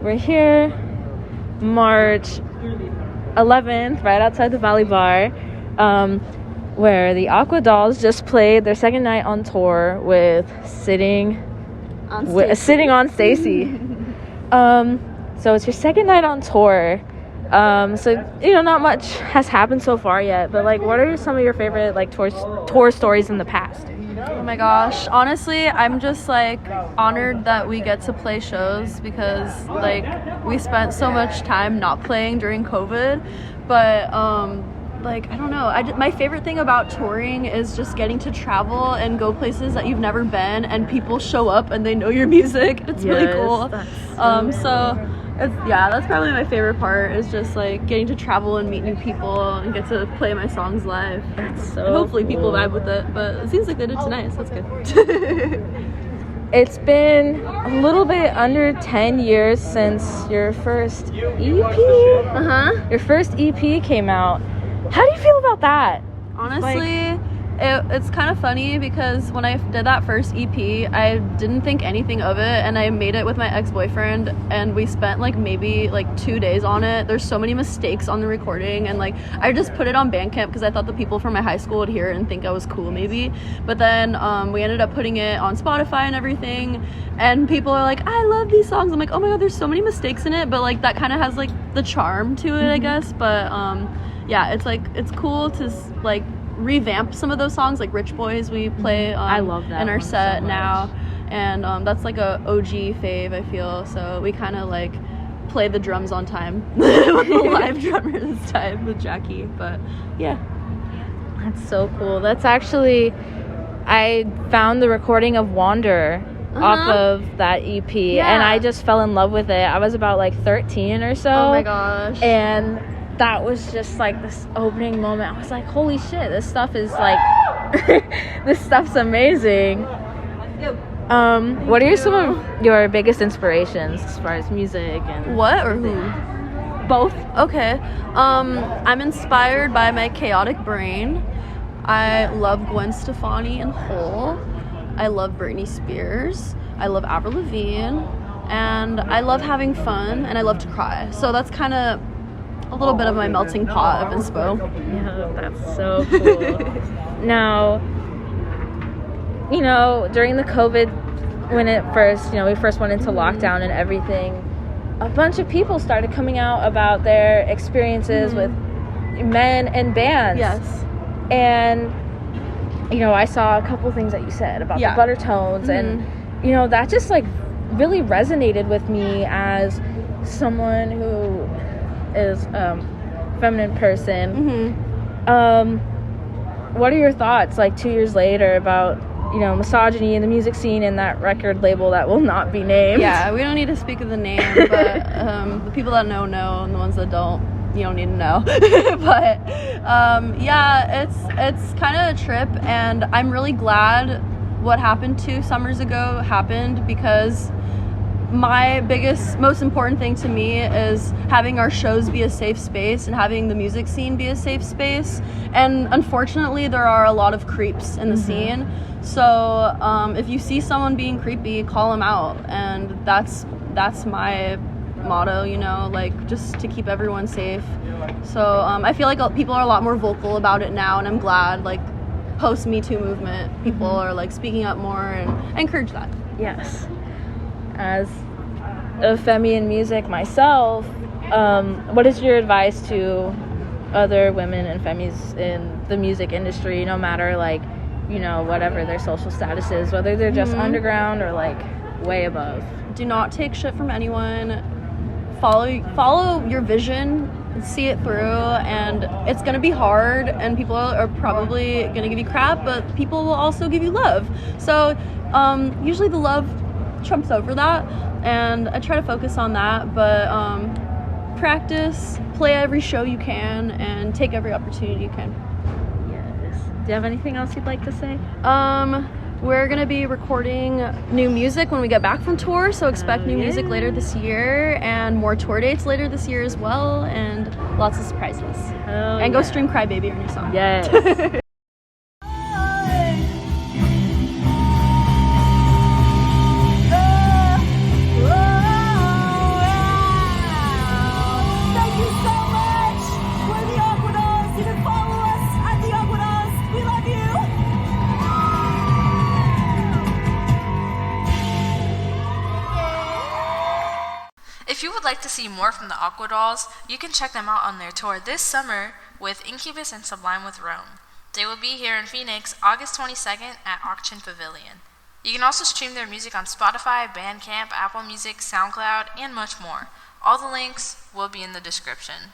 We're here March 11th, right outside the Valley Bar, where the Aquadolls just played their second night on tour with Sitting on Stacy. So it's your second night on tour. So not much has happened so far yet, but like, what are some of your favorite like tour stories in the past? Oh my gosh, honestly, I'm just like honored that we get to play shows because like we spent so much time not playing during COVID, but like, I don't know, my favorite thing about touring is just getting to travel and go places that you've never been and people show up and they know your music. It's really cool. That's probably my favorite part, is just like getting to travel and meet new people and get to play my songs live. That's so and hopefully cool. People vibe with it, but it seems like they did tonight, so that's good. It's been a little bit under 10 years since your first EP. Your first EP came out. How do you feel about that? Honestly, it's kind of funny because when I did that first EP, I didn't think anything of it, and I made it with my ex-boyfriend, and we spent like maybe like 2 days on it. There's so many mistakes on the recording, and like I just put it on Bandcamp because I thought the people from my high school would hear it and think I was cool maybe. But then we ended up putting it on Spotify and everything, and people are like, I love these songs. I'm like, oh my god, there's so many mistakes in it, but like that kind of has like the charm to it, I guess. But yeah, it's like, it's cool to like revamp some of those songs, like Rich Boys we play I love that in our set so now, and that's like a OG fave, I feel. So we kind of like play the drums on time with the live drummer this time with Jackie. But yeah, that's so cool. That's actually, I found the recording of Wander off of that EP, and I just fell in love with it. I was about like 13 or so. Oh my gosh. And that was just like this opening moment. I was like, holy shit, this stuff is like this stuff's amazing. What are some of your biggest inspirations as far as music and what or who? Both. Okay. I'm inspired by my chaotic brain. I love Gwen Stefani and Hole. I love Britney Spears. I love Avril Lavigne, and I love having fun, and I love to cry. So that's kind of a little bit of my melting pot of inspo. Yeah, that's so cool. Now, during the COVID, when it first, we first went into lockdown and everything, a bunch of people started coming out about their experiences with men and bands. Yes. And, I saw a couple things that you said about the Buttertones, and, that just like really resonated with me as someone who is feminine person. What are your thoughts like 2 years later about misogyny in the music scene and that record label that will not be named? Yeah, we don't need to speak of the name, but the people that know, and the ones that don't, you don't need to know. But yeah, it's kind of a trip, and I'm really glad what happened 2 summers ago happened, because my most important thing to me is having our shows be a safe space and having the music scene be a safe space. And unfortunately, there are a lot of creeps in the scene. So if you see someone being creepy, call them out. And that's my motto, like just to keep everyone safe. So I feel like people are a lot more vocal about it now, and I'm glad, like post Me Too movement, people are like speaking up more, and I encourage that. Yes. As a femi in music myself, what is your advice to other women and femis in the music industry, no matter like, whatever their social status is, whether they're just underground or like way above? Do not take shit from anyone. Follow your vision, see it through, and it's gonna be hard, and people are probably gonna give you crap, but people will also give you love. So usually the love trumps over that, and I try to focus on that, but practice, play every show you can, and take every opportunity you can. Yes. Do you have anything else you'd like to say? We're gonna be recording new music when we get back from tour, so expect new music later this year, and more tour dates later this year as well, and lots of surprises. And go stream Cry Baby, our new song. Yes. If you would like to see more from the Aquadolls, you can check them out on their tour this summer with Incubus and Sublime with Rome. They will be here in Phoenix August 22nd at Auction Pavilion. You can also stream their music on Spotify, Bandcamp, Apple Music, SoundCloud, and much more. All the links will be in the description.